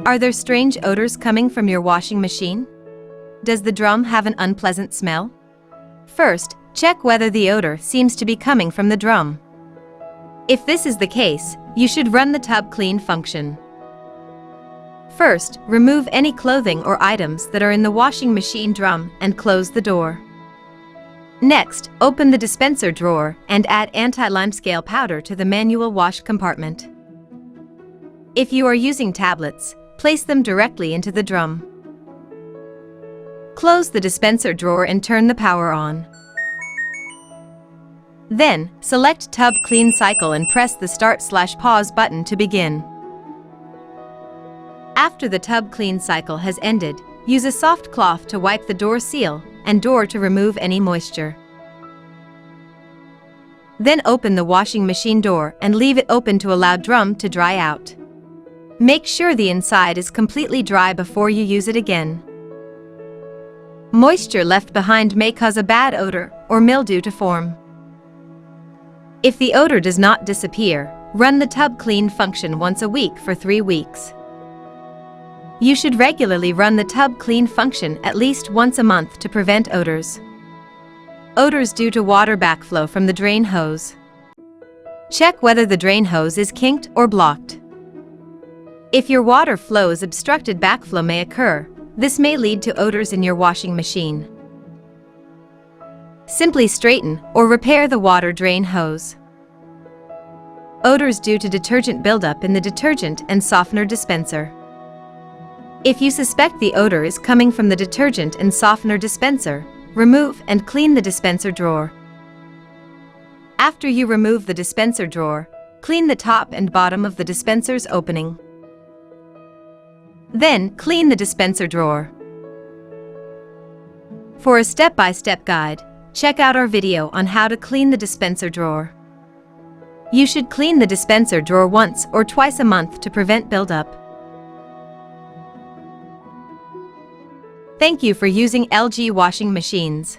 Are there strange odors coming from your washing machine? Does the drum have an unpleasant smell? First, check whether the odor seems to be coming from the drum. If this is the case, you should run the tub clean function. First, remove any clothing or items that are in the washing machine drum and close the door. Next, open the dispenser drawer and add anti-limescale powder to the manual wash compartment. If you are using tablets, place them directly into the drum. Close the dispenser drawer and turn the power on. Then, select Tub Clean Cycle and press the Start/Pause button to begin. After the tub clean cycle has ended, use a soft cloth to wipe the door seal and door to remove any moisture. Then open the washing machine door and leave it open to allow drum to dry out. Make sure the inside is completely dry before you use it again. Moisture left behind may cause a bad odor or mildew to form. If the odor does not disappear, run the tub clean function once a week for 3 weeks. You should regularly run the tub clean function at least once a month to prevent odors. Odors due to water backflow from the drain hose. Check whether the drain hose is kinked or blocked. If your water flow is obstructed, backflow may occur. This may lead to odors in your washing machine. Simply straighten or repair the water drain hose. Odors due to detergent buildup in the detergent and softener dispenser. If you suspect the odor is coming from the detergent and softener dispenser, remove and clean the dispenser drawer. After you remove the dispenser drawer, clean the top and bottom of the dispenser's opening. Then, clean the dispenser drawer. For a step-by-step guide, check out our video on how to clean the dispenser drawer. You should clean the dispenser drawer once or twice a month to prevent buildup. Thank you for using LG washing machines.